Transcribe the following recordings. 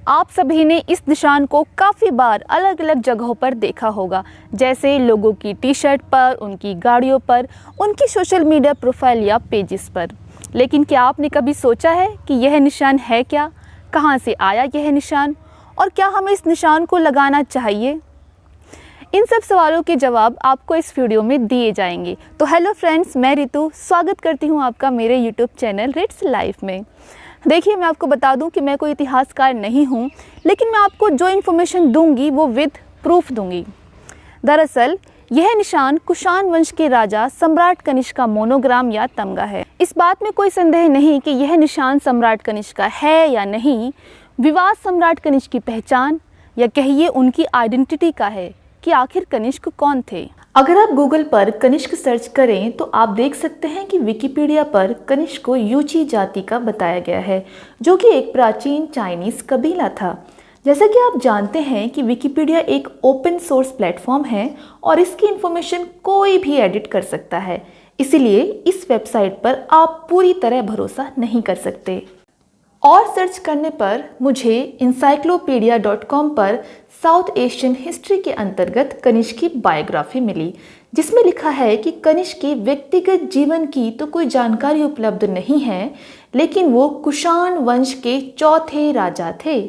आप सभी ने इस निशान को काफ़ी बार अलग अलग जगहों पर देखा होगा, जैसे लोगों की टी शर्ट पर, उनकी गाड़ियों पर, उनकी सोशल मीडिया प्रोफाइल या पेजेस पर। लेकिन क्या आपने कभी सोचा है कि यह निशान है क्या, कहाँ से आया यह निशान, और क्या हमें इस निशान को लगाना चाहिए? इन सब सवालों के जवाब आपको इस वीडियो में दिए जाएंगे। तो हेलो फ्रेंड्स, मैं रितु स्वागत करती हूँ आपका मेरे यूट्यूब चैनल रिट्स लाइफ में। देखिए, मैं आपको बता दूं कि मैं कोई इतिहासकार नहीं हूं, लेकिन मैं आपको जो इन्फॉर्मेशन दूंगी वो विद प्रूफ दूंगी। दरअसल यह निशान कुषाण वंश के राजा सम्राट कनिष्क का मोनोग्राम या तमगा है। इस बात में कोई संदेह नहीं कि यह निशान सम्राट कनिष्क का है या नहीं। विवाद सम्राट कनिष्क की पहचान या कहिए उनकी आइडेंटिटी का है कि आखिर कनिष्क कौन थे। अगर आप गूगल पर कनिष्क सर्च करें तो आप देख सकते हैं कि विकिपीडिया पर कनिष्क को यूची जाति का बताया गया है, जो कि एक प्राचीन चाइनीज कबीला था। जैसा कि आप जानते हैं कि विकिपीडिया एक ओपन सोर्स प्लेटफॉर्म है और इसकी इंफॉर्मेशन कोई भी एडिट कर सकता है, इसीलिए इस वेबसाइट पर आप पूरी तरह भरोसा नहीं कर सकते। और सर्च करने पर मुझे encyclopedia.com पर साउथ एशियन हिस्ट्री के अंतर्गत कनिष्क की बायोग्राफी मिली, जिसमें लिखा है कि कनिष्क के व्यक्तिगत जीवन की तो कोई जानकारी उपलब्ध नहीं है, लेकिन वो कुषाण वंश के चौथे राजा थे।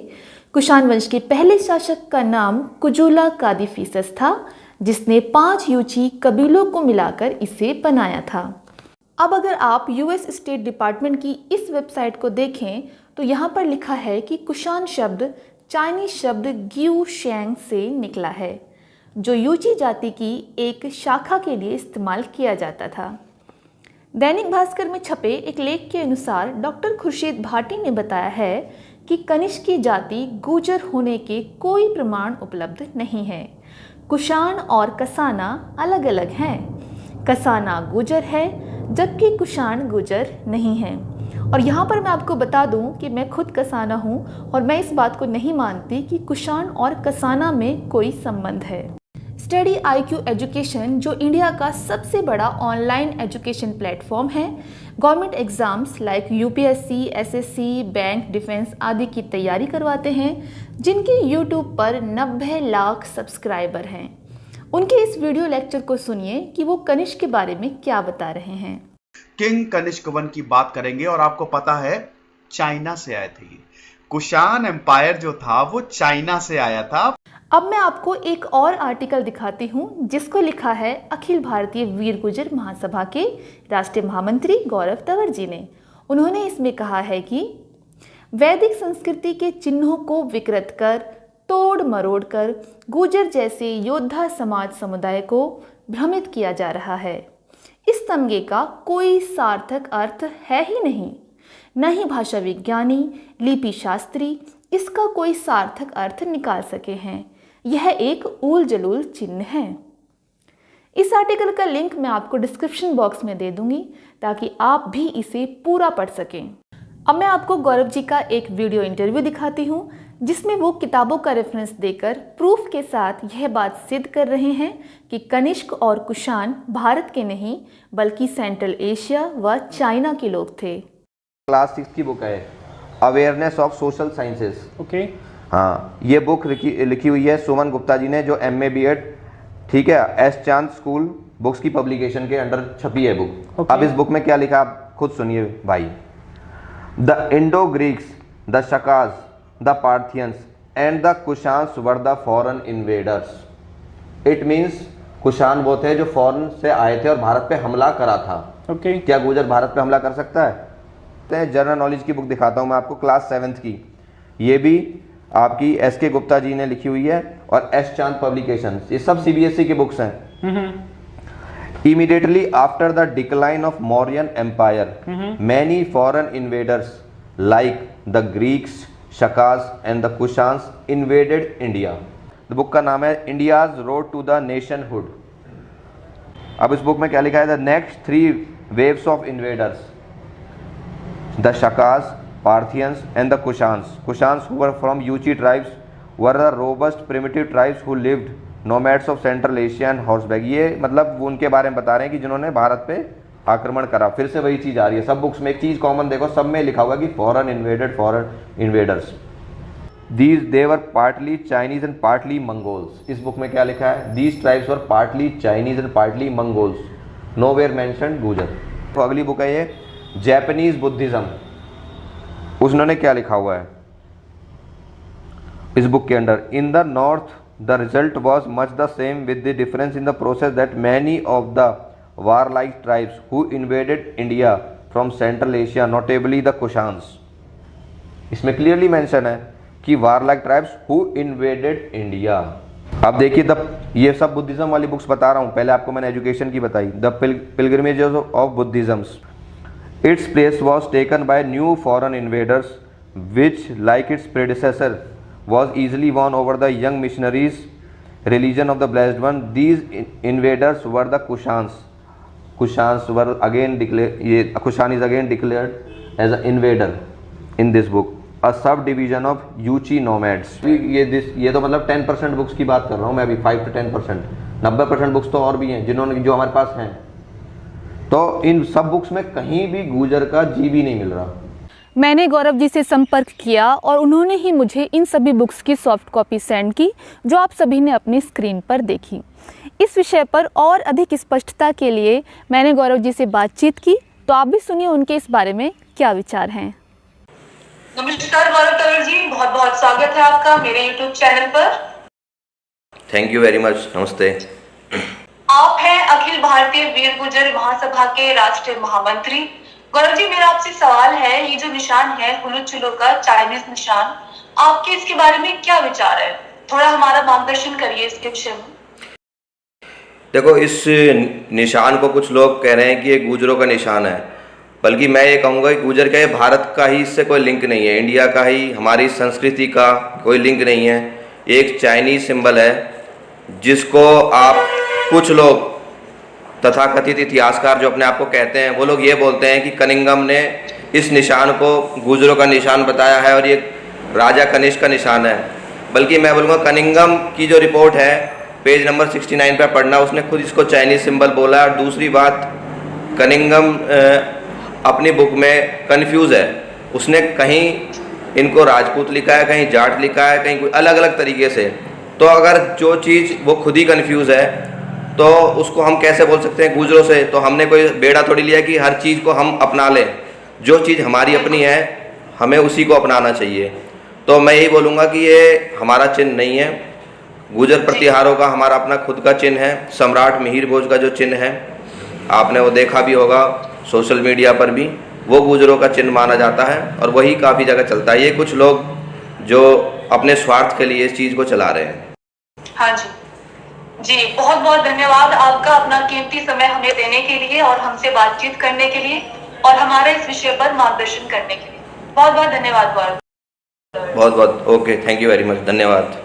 कुषाण वंश के पहले शासक का नाम कुजुला कादिफिसस था, जिसने 5 यूची कबीलों को मिलाकर इसे बनाया था। अब अगर आप यूएस स्टेट डिपार्टमेंट की इस वेबसाइट को देखें तो यहाँ पर लिखा है कि कुषाण शब्द चाइनीज शब्द ग्यू शेंग से निकला है, जो यूची जाति की एक शाखा के लिए इस्तेमाल किया जाता था। दैनिक भास्कर में छपे एक लेख के अनुसार डॉक्टर खुर्शीद भाटी ने बताया है कि कनिष्क की जाति गुर्जर होने के कोई प्रमाण उपलब्ध नहीं है। कुषाण और कसाना अलग अलग हैं। कसाना गुर्जर है जबकि कुषाण गुर्जर नहीं है। और यहाँ पर मैं आपको बता दूं कि मैं खुद कसाना हूँ और मैं इस बात को नहीं मानती कि कुषाण और कसाना में कोई संबंध है। स्टडी IQ एजुकेशन, जो इंडिया का सबसे बड़ा ऑनलाइन एजुकेशन प्लेटफॉर्म है, government exams like UPSC, SSC, bank, defence आदि की तैयारी करवाते हैं, जिनके यूट्यूब पर 90 लाख सब्सक्राइबर हैं। उनके इस वीडियो लेक्चर को सुनिए कि वो कनिष्क के बारे में क्या बता रहे हैं। किंग कनिष्क वन की बात करेंगे और आपको पता है चाइना से आए थे। कुषाण एम्पायर जो था वो चाइना से आया था। अब मैं आपको एक और आर्टिकल दिखाती हूँ जिसको लिखा है अखिल भारतीय वीर गुर्जर महासभा के राष्ट्रीय महामंत्री गौरव तंवर जी ने। उन्होंने इसमें कहा है कि वैदिक संस्कृति के चिन्हों को विकृत कर, तोड़ मरोड़ कर गुर्जर जैसे योद्धा समाज समुदाय को भ्रमित किया जा रहा है। इस तमगे का कोई सार्थक अर्थ है ही नहीं, न ही भाषा विज्ञानी, लिपि शास्त्री इसका कोई सार्थक अर्थ निकाल सके हैं। यह एक ऊल जलूल चिन्ह है। इस आर्टिकल का लिंक मैं आपको डिस्क्रिप्शन बॉक्स में दे दूंगी ताकि आप भी इसे पूरा पढ़ सकें। अब मैं आपको गौरव जी का एक वीडियो इंटरव्यू दिखाती हूँ, जिसमें वो किताबों का रेफरेंस देकर प्रूफ के साथ यह बात सिद्ध कर रहे हैं कि कनिष्क और कुषाण भारत के नहीं बल्कि सेंट्रल एशिया व चाइना के लोग थे। क्लास 6 की बुक है awareness of social sciences. Okay, हाँ, ये बुक लिखी हुई है सुमन गुप्ता जी ने, जो MA BEd, ठीक है, एस चांद स्कूल बुक्स की पब्लिकेशन के अंडर छपी है बुक। अब इस बुक में क्या लिखा आप खुद सुनिए भाई। The Indo Greeks, the Shakas, the Parthians and the Kushans were the foreign invaders. It means Kushan वो थे जो फॉरेन से आए थे और भारत पे हमला करा था। ओके, क्या गुर्जर भारत पे हमला कर सकता है? तो जनरल नॉलेज की बुक दिखाता हूँ मैं आपको, क्लास 7th की। ये भी आपकी SK गुप्ता जी ने लिखी हुई है और एस चांद पब्लिकेशन, ये सब CBSE की बुक्स हैं। Immediately after the decline of Mauryan Empire, many foreign invaders like the Greeks, Shakas and the Kushans invaded India. The book का नाम है India's road to the nationhood. अब इस बुक में क्या लिखा है? The next 3 waves of invaders, the Shakas, Parthians and the Kushans. Kushans who were from Yuezhi tribes were the robust primitive tribes who lived nomads of central Asia and horseback. ये मतलब वो उनके बारे में बता रहे हैं कि जिन्होंने भारत पे आक्रमण करा। फिर से वही चीज आ रही है सब बुक्स में। एक चीज कॉमन देखो, सब में लिखा हुआ कि foreign invaded, foreign invaders. They were partly Chinese and partly Mongols. इस बुक में क्या लिखा है? These tribes were partly Chinese and partly Mongols, nowhere mentioned गुजर। तो अगली बुक है ये जापानीज बुद्धिज्म। उन्होंने क्या लिखा हुआ है इस बुक के अंदर? In the north the result was much the same with the difference in the process that many of the warlike tribes who invaded India from central Asia, notably the Kushans. इसमें clearly mention है कि warlike tribes who invaded India. अब देखिए ये सब Buddhism वाली books बता रहा हूँ, पहले आपको मैंने एजुकेशन की बताई। The pilgrimages of Buddhisms, its place was taken by new foreign invaders which like its predecessor was easily won over the young missionaries religion of the blessed one. These invaders were the Kushans. Kushans were again declared, Kushan is again declared as an invader in this book, a subdivision of Yuchi nomads. ये तो मतलब 10% books की बात कर रहा हूँ मैं अभी, 5 to 10%, 90% बुक्स तो और भी हैं जिन्होंने जो हमारे पास हैं। तो इन सब बुक्स में कहीं भी गुजर का जी भी नहीं मिल रहा। मैंने गौरव जी से संपर्क किया और उन्होंने ही मुझे इन सभी बुक्स की सॉफ्ट कॉपी सेंड की, जो आप सभी ने अपनी स्क्रीन पर देखी। इस विषय पर और अधिक स्पष्टता के लिए मैंने गौरव जी से बातचीत की, तो आप भी सुनिए उनके इस बारे में क्या विचार हैं। नमस्कार गौरव तंवर जी, बहुत बहुत स्वागत है आपका मेरे YouTube चैनल पर। Thank you very much. नमस्ते। आप हैं अखिल भारतीय वीर गुर्जर महासभा के राष्ट्रीय महामंत्री। गौरव जी, मेरा आपसे सवाल है, ये जो निशान है हुलुचुलो का चाइनीज निशान, आपके इसके बारे में क्या विचार है? थोड़ा हमारा मार्गदर्शन करिए इसके विषय में। देखो, इस निशान को कुछ लोग कह रहे हैं कि ये गुजरों का निशान है, बल्कि मैं ये कहूँगा कि गुजर क्या है, भारत का ही इससे कोई लिंक नहीं है, इंडिया का ही, हमारी संस्कृति का कोई लिंक नहीं है। एक चाइनीज सिंबल है जिसको आप कुछ लोग तथाकथित इतिहासकार जो अपने आप को कहते हैं, वो लोग ये बोलते हैं कि कनिंगम ने इस निशान को गुजरों का निशान बताया है और ये राजा कनिष्क का निशान है। बल्कि मैं बोलूँगा कनिंगम की जो रिपोर्ट है पेज नंबर 69 पर पढ़ना, उसने खुद इसको चाइनीज सिंबल बोला। और दूसरी बात, कनिंगम अपनी बुक में कन्फ्यूज़ है, उसने कहीं इनको राजपूत लिखा है, कहीं जाट लिखा है, कहीं अलग अलग तरीके से। तो अगर जो चीज़ वो खुद ही कन्फ्यूज़ है तो उसको हम कैसे बोल सकते हैं गुजरों से? तो हमने कोई बेड़ा थोड़ी लिया कि हर चीज़ को हम अपना लें, जो चीज़ हमारी अपनी है हमें उसी को अपनाना चाहिए। तो मैं यही बोलूँगा कि ये हमारा चिन्ह नहीं है, गुजर प्रतिहारों का हमारा अपना खुद का चिन्ह है। सम्राट मिहिर भोज का जो चिन्ह है, आपने वो देखा भी होगा सोशल मीडिया पर भी, वो गुजरों का चिन्ह माना जाता है और वही काफ़ी जगह चलता है। ये कुछ लोग जो अपने स्वार्थ के लिए इस चीज़ को चला रहे हैं। हाँ जी, बहुत बहुत धन्यवाद आपका अपना कीमती समय हमें देने के लिए और हमसे बातचीत करने के लिए और हमारे इस विषय पर मार्गदर्शन करने के लिए। बहुत बहुत धन्यवाद गौरव। बहुत बहुत okay, thank you very much, धन्यवाद।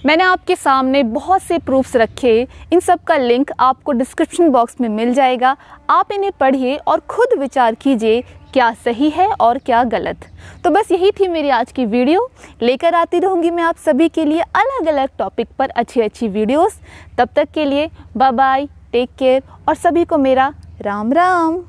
मैंने आपके सामने बहुत से प्रूफ्स रखे, इन सब का लिंक आपको डिस्क्रिप्शन बॉक्स में मिल जाएगा। आप इन्हें पढ़िए और खुद विचार कीजिए क्या सही है और क्या गलत। तो बस यही थी मेरी आज की वीडियो। लेकर आती रहूँगी मैं आप सभी के लिए अलग अलग टॉपिक पर अच्छी अच्छी वीडियोस। तब तक के लिए बाय बाय, टेक केयर और सभी को मेरा राम राम।